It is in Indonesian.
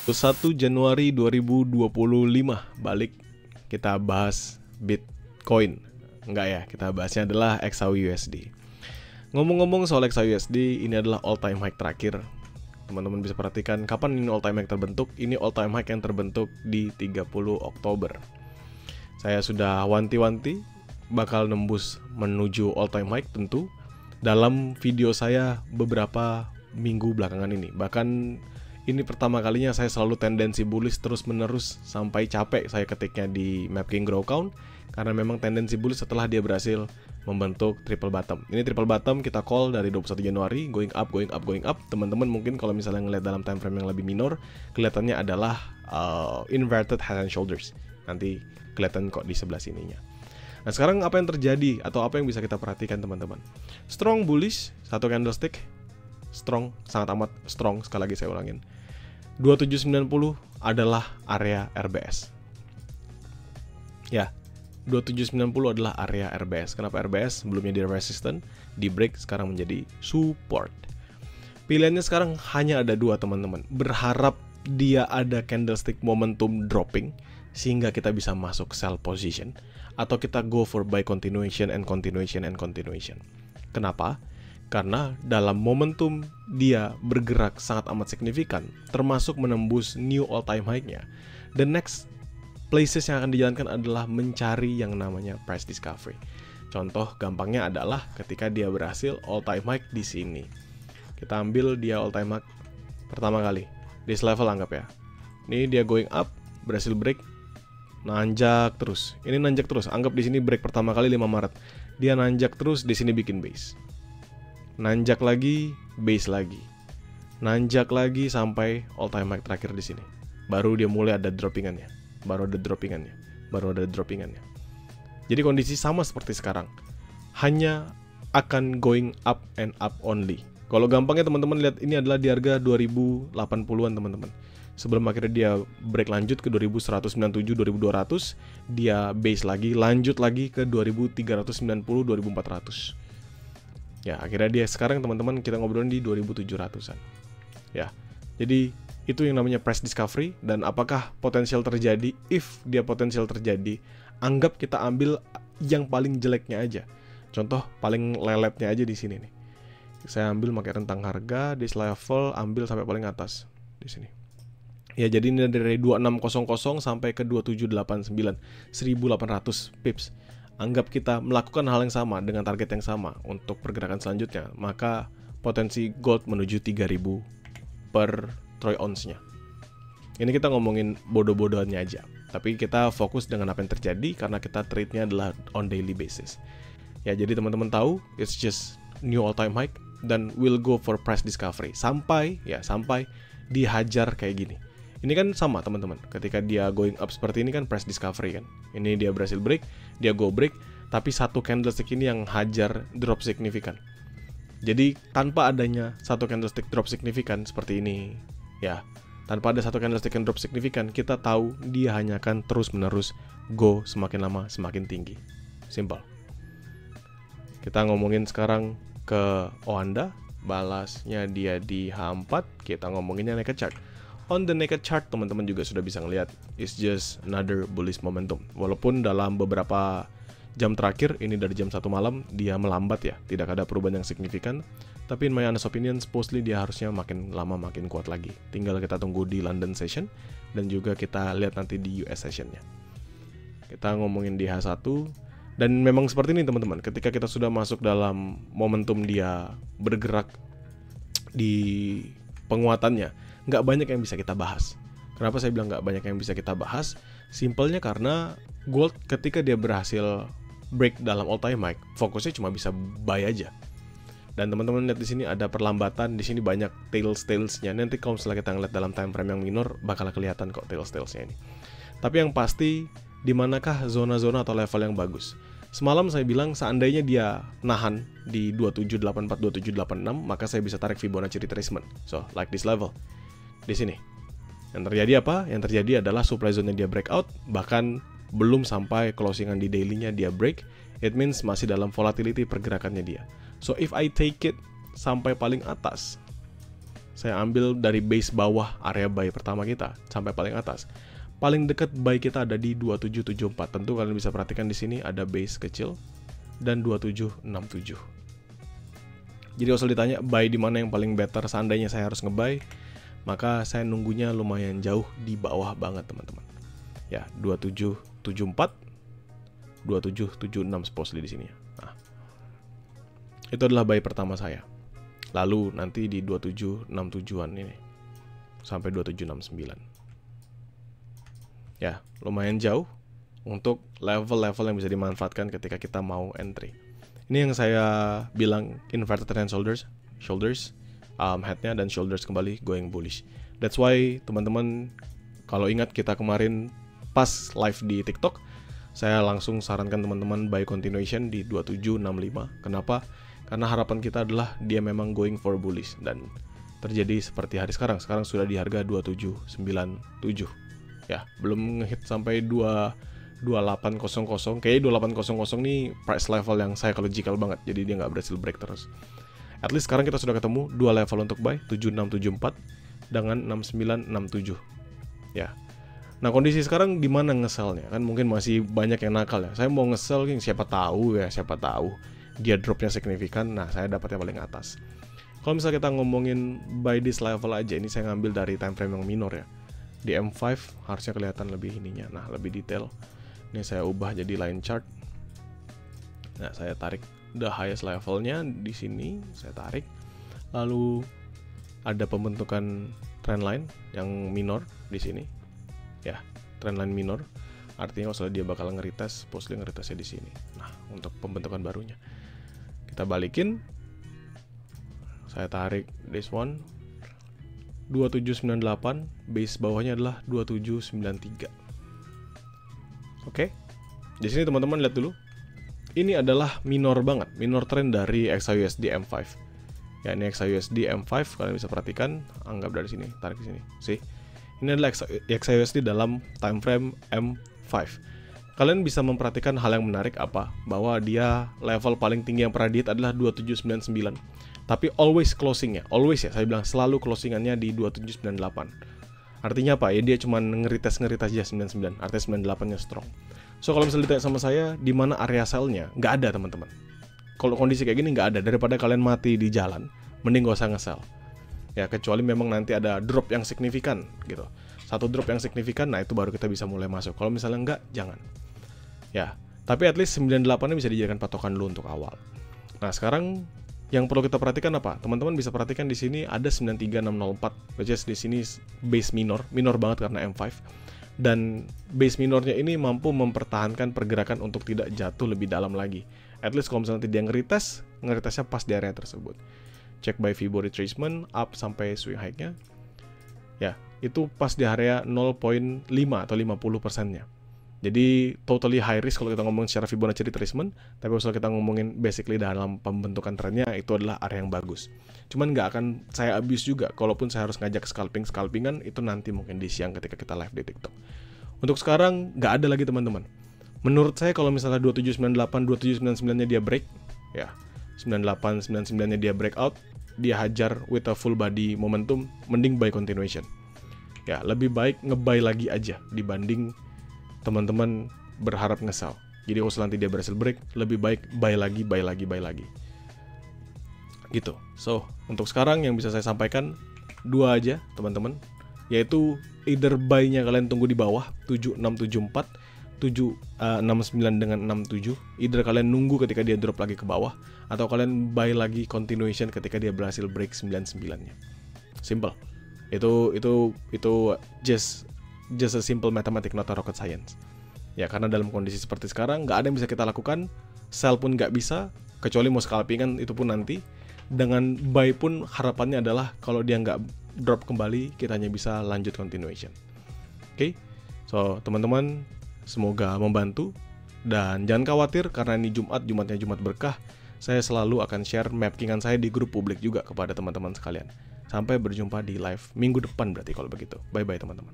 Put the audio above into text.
1 Januari 2025 balik kita bahas Bitcoin. Enggak ya, kita bahasnya adalah XAUUSD. Ngomong-ngomong soal XAUUSD, ini adalah all time high terakhir. Teman-teman bisa perhatikan kapan ini all time high terbentuk. Ini all time high yang terbentuk di 30 Oktober. Saya sudah wanti-wanti bakal nembus menuju all time high tentu dalam video saya beberapa minggu belakangan ini. Bahkan ini pertama kalinya saya selalu tendensi bullish terus menerus sampai capek saya ketiknya di Mapking Grow Count, karena memang tendensi bullish setelah dia berhasil membentuk triple bottom. Ini triple bottom kita call dari 21 Januari, going up, going up, going up. Teman-teman mungkin kalau misalnya ngeliat dalam time frame yang lebih minor, kelihatannya adalah inverted head and shoulders. Nanti kelihatan kok di sebelah sininya. Nah, sekarang apa yang terjadi atau apa yang bisa kita perhatikan teman-teman? Strong bullish, satu candlestick. Strong, sangat amat strong, sekali lagi saya ulangin. 2790 adalah area RBS. Ya, 2790 adalah area RBS. Kenapa RBS? Sebelumnya dia resistant, di break, sekarang menjadi support. Pilihannya sekarang hanya ada dua teman-teman. Berharap dia ada candlestick momentum dropping sehingga kita bisa masuk sell position, atau kita go for buy continuation and continuation and continuation. Kenapa? Karena dalam momentum dia bergerak sangat amat signifikan, termasuk menembus new all time high-nya. The next places yang akan dijalankan adalah mencari yang namanya price discovery. Contoh gampangnya adalah ketika dia berhasil all time high di sini. Kita ambil dia all time high pertama kali. This level anggap ya. Ini dia going up, berhasil break, nanjak terus. Ini nanjak terus. Anggap di sini break pertama kali 5 Maret. Dia nanjak terus, di sini bikin base. Nanjak lagi, base lagi. Nanjak lagi sampai all time high terakhir di sini. Baru dia mulai ada droppingannya. Baru ada droppingannya. Jadi kondisi sama seperti sekarang. Hanya akan going up and up only. Kalau gampangnya teman-teman lihat, ini adalah di harga 2080-an teman-teman. Sebelum akhirnya dia break lanjut ke 2197, 2200, dia base lagi, lanjut lagi ke 2390, 2400. Ya, akhirnya dia sekarang teman-teman kita ngobrolin di 2700-an. Ya. Jadi itu yang namanya price discovery, dan apakah potensial terjadi? If dia potensial terjadi, anggap kita ambil yang paling jeleknya aja. Contoh paling leletnya aja di sini nih. Saya ambil pakai rentang harga di level, ambil sampai paling atas di sini. Ya, jadi ini dari 2600 sampai ke 2789, 1800 pips. Anggap kita melakukan hal yang sama dengan target yang sama untuk pergerakan selanjutnya, maka potensi gold menuju 3000 per troy ounce-nya. Ini kita ngomongin bodoh-bodohannya aja, tapi kita fokus dengan apa yang terjadi karena kita trade-nya adalah on daily basis. Ya, jadi teman-teman tahu it's just new all time high dan we'll go for price discovery sampai dihajar kayak gini. Ini kan sama teman-teman, ketika dia going up seperti ini kan price discovery kan. Ini dia berhasil break, dia go break, tapi satu candlestick ini yang hajar drop signifikan. Jadi tanpa adanya satu candlestick drop signifikan seperti ini, ya, tanpa ada satu candlestick yang drop signifikan, kita tahu dia hanya akan terus-menerus go semakin lama semakin tinggi. Simple. Kita ngomongin sekarang ke Oanda, balasnya dia di H4, kita ngomonginnya naked chart. On the naked chart teman-teman juga sudah bisa ngelihat, it's just another bullish momentum. Walaupun dalam beberapa jam terakhir, ini dari jam 1 malam, dia melambat ya, tidak ada perubahan yang signifikan. Tapi in my honest opinion, supposedly dia harusnya makin lama makin kuat lagi. Tinggal kita tunggu di London session, dan juga kita lihat nanti di US sessionnya. Kita ngomongin di H1, dan memang seperti ini teman-teman, ketika kita sudah masuk dalam momentum dia bergerak di penguatannya, nggak banyak yang bisa kita bahas. Kenapa saya bilang nggak banyak yang bisa kita bahas? Simpelnya karena gold ketika dia berhasil break dalam all time high, fokusnya cuma bisa buy aja. Dan teman-teman lihat di sini ada perlambatan, di sini banyak tails-tailsnya. Nanti kalau misalnya kita ngeliat dalam time frame yang minor, bakal kelihatan kok tails-tailsnya ini. Tapi yang pasti, di manakah zona-zona atau level yang bagus? Semalam saya bilang seandainya dia nahan di 2784, 2786, maka saya bisa tarik Fibonacci retracement. So, like this level. Di sini. Yang terjadi apa? Yang terjadi adalah supply zone-nya dia breakout, bahkan belum sampai closingan di daily-nya dia break. It means masih dalam volatility pergerakannya dia. So if I take it sampai paling atas, Saya ambil dari base bawah area buy pertama kita sampai paling atas. Paling dekat buy kita ada di 2774. Tentu kalian bisa perhatikan di sini ada base kecil dan 2767. Jadi kalau ditanya buy di mana yang paling better seandainya saya harus ngebuy, maka saya nunggunya lumayan jauh di bawah banget teman-teman. Ya, 2774, 2776 supposedly di sini ya. Nah, itu adalah buy pertama saya. Lalu nanti di 2767-an ini sampai 2769. Ya, lumayan jauh untuk level-level yang bisa dimanfaatkan ketika kita mau entry. Ini yang saya bilang inverted head and shoulders, headnya dan shoulders kembali going bullish. That's why teman-teman kalau ingat kita kemarin pas live di TikTok, saya langsung sarankan teman-teman buy continuation di 2765. Kenapa? Karena harapan kita adalah dia memang going for bullish dan terjadi seperti hari sekarang. Sekarang sudah di harga 2797. Ya, belum ngehit sampai 2800. Kayaknya 2800 nih price level yang psychological banget. Jadi dia nggak berhasil break terus. At least sekarang kita sudah ketemu dua level untuk buy, 7674 dengan 6967. Ya. Nah, kondisi sekarang di mana nge-sell-nya? Kan mungkin masih banyak yang nakal ya. Saya mau nge-sell, siapa tahu dia dropnya signifikan. Nah, saya dapat yang paling atas. Kalau misalnya kita ngomongin buy this level aja, ini saya ngambil dari time frame yang minor ya. Di M5 harusnya kelihatan lebih ininya. Nah, lebih detail. Ini saya ubah jadi line chart. Nah, saya tarik the highest levelnya di sini, saya tarik. Lalu ada pembentukan trendline yang minor di sini. Ya, trendline minor. Artinya kalau dia bakal nge-retest, postly nge-retestnya di sini. Nah, untuk pembentukan barunya. Kita balikin. Saya tarik this one. 2798, base bawahnya adalah 2793. Oke. Di sini teman-teman lihat dulu. Ini adalah minor banget, minor trend dari XAUSD M5. Ya, ini XAUSD M5, kalian bisa perhatikan, anggap dari sini, tarik di sini. See? Ini adalah XAUSD dalam time frame M5. Kalian bisa memperhatikan hal yang menarik apa? Bahwa dia level paling tinggi yang pernah di-hit adalah 2799. Tapi always closingnya, always ya, saya bilang selalu closingannya di 2798. Artinya apa? Ya dia cuma nge-retest aja 99, artinya 98-nya strong. So kalau misalnya ditanya sama saya, di mana area sell-nya? Nggak ada teman-teman. Kalau kondisi kayak gini nggak ada, daripada kalian mati di jalan, mending gak usah nge-sell. Ya, kecuali memang nanti ada drop yang signifikan gitu. Satu drop yang signifikan, nah itu baru kita bisa mulai masuk. Kalau misalnya enggak, jangan. Ya, tapi at least 98-nya bisa dijadikan patokan dulu untuk awal. Nah, sekarang yang perlu kita perhatikan apa? Teman-teman bisa perhatikan di sini ada 93604, which is di sini base minor banget karena M5. Dan base minornya ini mampu mempertahankan pergerakan untuk tidak jatuh lebih dalam lagi. At least kalau misalnya nanti dia ngeretestnya pas di area tersebut. Check by Fibo retracement up sampai swing high-nya. Ya, itu pas di area 0.5 atau 50%-nya. Jadi totally high risk kalau kita ngomong secara Fibonacci retracement, tapi kalau kita ngomongin basically dalam pembentukan trennya, itu adalah area yang bagus. Cuman nggak akan saya abuse juga, kalaupun saya harus ngajak scalpingan, itu nanti mungkin di siang ketika kita live di TikTok. Untuk sekarang nggak ada lagi teman-teman. Menurut saya kalau misalnya 2798, 2799-nya dia break, ya 98, 99-nya dia breakout, dia hajar with a full body momentum, mending buy continuation. Ya, lebih baik nge-buy lagi aja dibanding teman-teman berharap nge-sell. Jadi kalau nanti dia berhasil break, lebih baik buy lagi. Gitu. So, untuk sekarang yang bisa saya sampaikan dua aja, teman-teman. Yaitu either buy-nya kalian tunggu di bawah 7674, 769 dengan 67. Either kalian nunggu ketika dia drop lagi ke bawah, atau kalian buy lagi continuation ketika dia berhasil break 99-nya. Simple. Itu just a simple mathematics, not a rocket science. Ya, karena dalam kondisi seperti sekarang nggak ada yang bisa kita lakukan, sell pun nggak bisa, kecuali mau scalpingan itu pun nanti. Dengan buy pun harapannya adalah kalau dia nggak drop kembali, kita hanya bisa lanjut continuation. Oke, so teman-teman semoga membantu dan jangan khawatir karena ini Jumatnya Jumat berkah. Saya selalu akan share mappingan saya di grup publik juga kepada teman-teman sekalian. Sampai berjumpa di live minggu depan berarti kalau begitu. Bye-bye teman-teman.